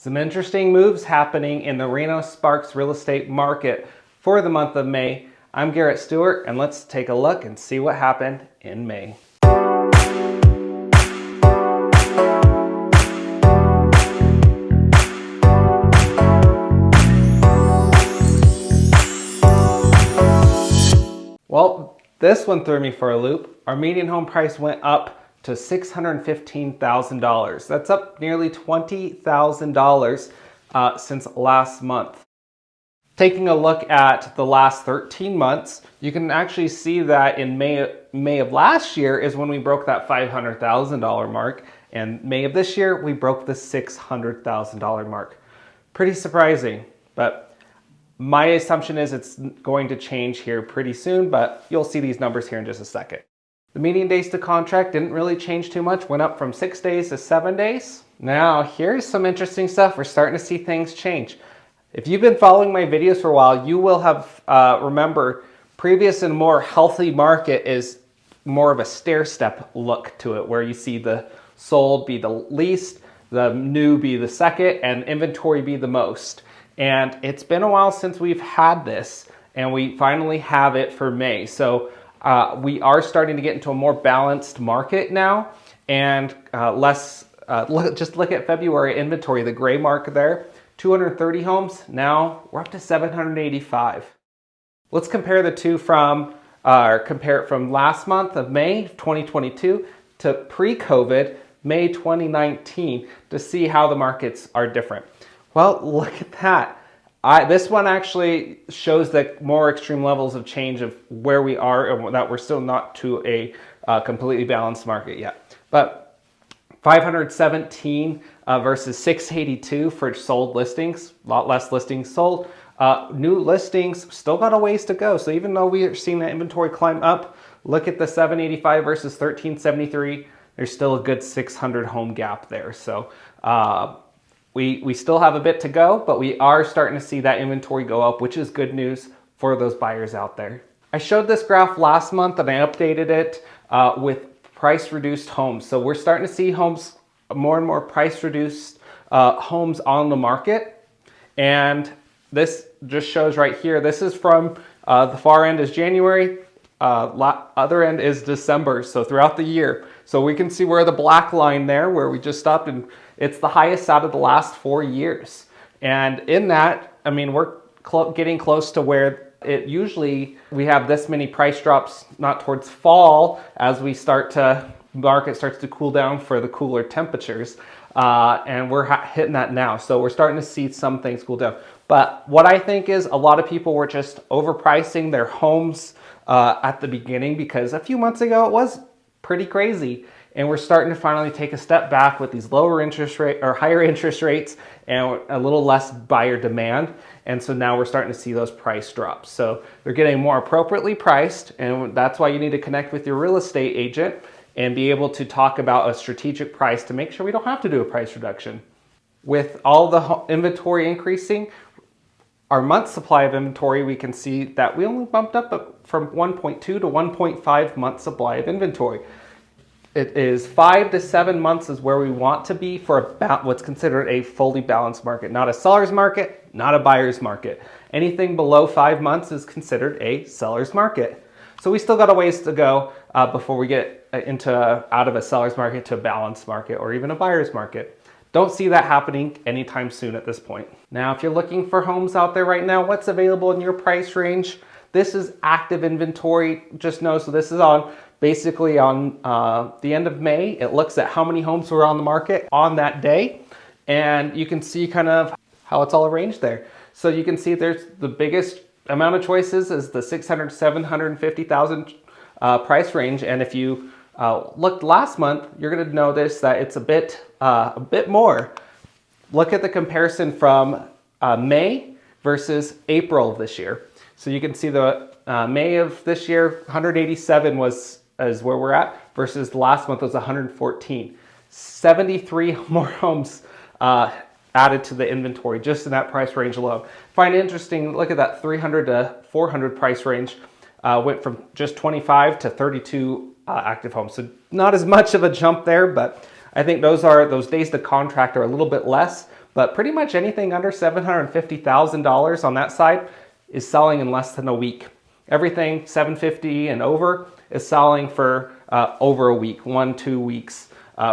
Some interesting moves happening in the Reno Sparks real estate market for the month of May. I'm Garrett Stewart, and let's take a look and see what happened in May. Well, this one threw me for a loop. Our median home price went up to $615,000. That's up nearly $20,000 since last month. Taking a look at the last 13 months, you can actually see that in May of last year is when we broke that $500,000 mark, and May of this year we broke the $600,000 mark. Pretty surprising, but my assumption is it's going to change here pretty soon, but you'll see these numbers here in just a second. The median days to contract didn't really change too much, went up from 6 days to 7 days. Now, here's some interesting stuff. We're starting to see things change. If you've been following my videos for a while, you will have remember previous and more healthy market is more of a stair-step look to it, where you see the sold be the least, the new be the second, and inventory be the most. And it's been a while since we've had this, and we finally have it for May. So we are starting to get into a more balanced market now, and just look at February inventory, the gray mark there, 230 homes. Now we're up to 785. Let's compare the two compare it from last month of May 2022 to pre-COVID May 2019 to see how the markets are different. Well, look at that. This one actually shows the more extreme levels of change of where we are, and that we're still not to a completely balanced market yet. But 517 versus 682 for sold listings, a lot less listings sold. New listings still got a ways to go. So even though we are seeing the inventory climb up, look at the 785 versus 1373. There's still a good 600 home gap there. So we still have a bit to go, but we are starting to see that inventory go up, which is good news for those buyers out there. I showed this graph last month and I updated it with price reduced homes. So we're starting to see homes, more and more price reduced homes on the market. And this just shows right here, this is from the far end is January, other end is December, so throughout the year. So we can see where the black line there, where we just stopped, and it's the highest out of the last 4 years. And in that, I mean, we're getting close to where it usually, we have this many price drops, not towards fall, as market starts to cool down for the cooler temperatures. And we're hitting that now. So we're starting to see some things cool down. But what I think is a lot of people were just overpricing their homes at the beginning, because a few months ago it was pretty crazy. And we're starting to finally take a step back with these lower interest rate or higher interest rates and a little less buyer demand. And so now we're starting to see those price drops. So they're getting more appropriately priced. And that's why you need to connect with your real estate agent and be able to talk about a strategic price to make sure we don't have to do a price reduction. With all the inventory increasing, our month supply of inventory, we can see that we only bumped up from 1.2 to 1.5 month supply of inventory. It is 5 to 7 months is where we want to be for what's considered a fully balanced market. Not a seller's market, not a buyer's market. Anything below 5 months is considered a seller's market. So we still got a ways to go before we get out of a seller's market to a balanced market or even a buyer's market. Don't see that happening anytime soon at this point. Now, if you're looking for homes out there right now, what's available in your price range? This is active inventory. Just know, so this is basically on the end of May. It looks at how many homes were on the market on that day. And you can see kind of how it's all arranged there. So you can see there's the biggest amount of choices is the 600, 750,000 price range. And if you looked last month, you're going to notice that it's a bit more. Look at the comparison from May versus April of this year. So you can see the May of this year, 187 is where we're at, versus last month was 114. 73 more homes added to the inventory just in that price range alone. Find it interesting, look at that 300 to 400 price range. Went from just 25 to 32 active homes. So not as much of a jump there, but I think those days to contract are a little bit less, but pretty much anything under $750,000 on that side is selling in less than a week. Everything $750,000 and over is selling for over a week, 1-2 weeks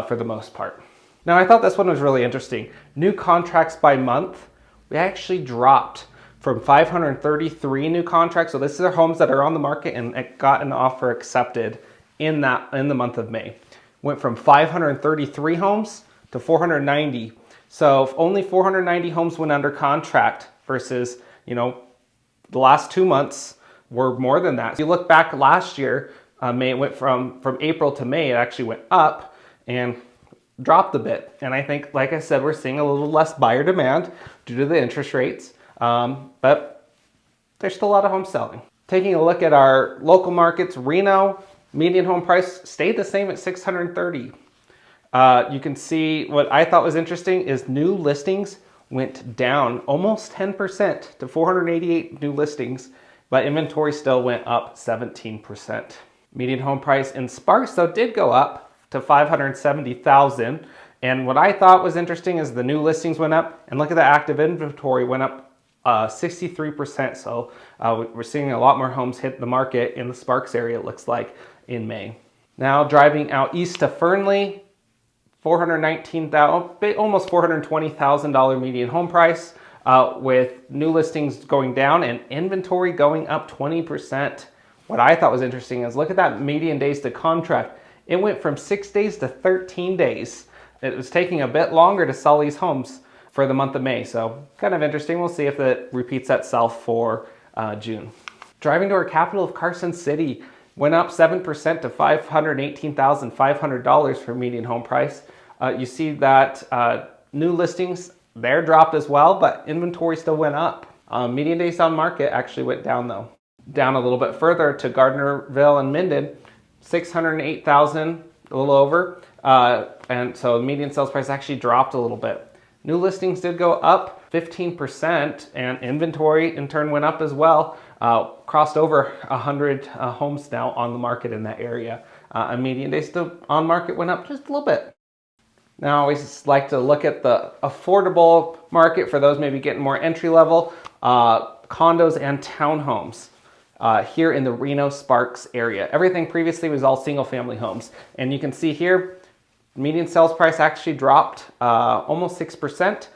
for the most part. Now, I thought this one was really interesting. New contracts by month, we actually dropped from 533 new contracts. So this are homes that are on the market and got an offer accepted in the month of May. Went from 533 homes to 490. So if only 490 homes went under contract versus, the last 2 months were more than that. If you look back last year, May, it went from April to May, it actually went up and dropped a bit. And I think, like I said, we're seeing a little less buyer demand due to the interest rates, but there's still a lot of homes selling. Taking a look at our local markets, Reno, median home price stayed the same at $630,000. You can see what I thought was interesting is new listings went down almost 10% to 488 new listings, but inventory still went up 17%. Median home price in Sparks, though, did go up to $570,000. And what I thought was interesting is the new listings went up, and look at the active inventory went up 63%. So we're seeing a lot more homes hit the market in the Sparks area, it looks like, in May. Now driving out east to Fernley, $419,000, almost $420,000 median home price, with new listings going down and inventory going up 20%. What I thought was interesting is look at that median days to contract. It went from 6 days to 13 days. It was taking a bit longer to sell these homes for the month of May. So kind of interesting. We'll see if it repeats itself for June. Driving to our capital of Carson City, went up 7% to $518,500 for median home price. You see that new listings there dropped as well, but inventory still went up. Median days on market actually went down though. Down a little bit further to Gardnerville and Minden, $608,000, a little over. And so the median sales price actually dropped a little bit. New listings did go up 15%, and inventory in turn went up as well. Crossed over 100 homes now on the market in that area. And median days on market went up just a little bit. Now I always like to look at the affordable market for those maybe getting more entry level, condos and townhomes. Here in the Reno Sparks area. Everything previously was all single family homes. And you can see here, median sales price actually dropped almost 6%,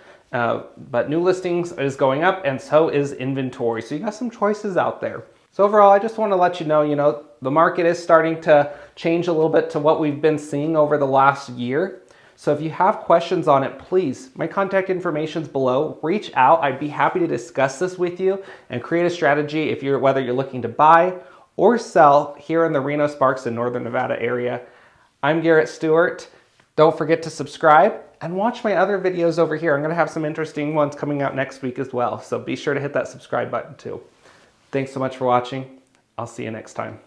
but new listings is going up and so is inventory. So you got some choices out there. So overall, I just want to let you know, the market is starting to change a little bit to what we've been seeing over the last year. So if you have questions on it, please, my contact information is below. Reach out. I'd be happy to discuss this with you and create a strategy whether you're looking to buy or sell here in the Reno, Sparks, and Northern Nevada area. I'm Garrett Stewart. Don't forget to subscribe and watch my other videos over here. I'm going to have some interesting ones coming out next week as well. So be sure to hit that subscribe button too. Thanks so much for watching. I'll see you next time.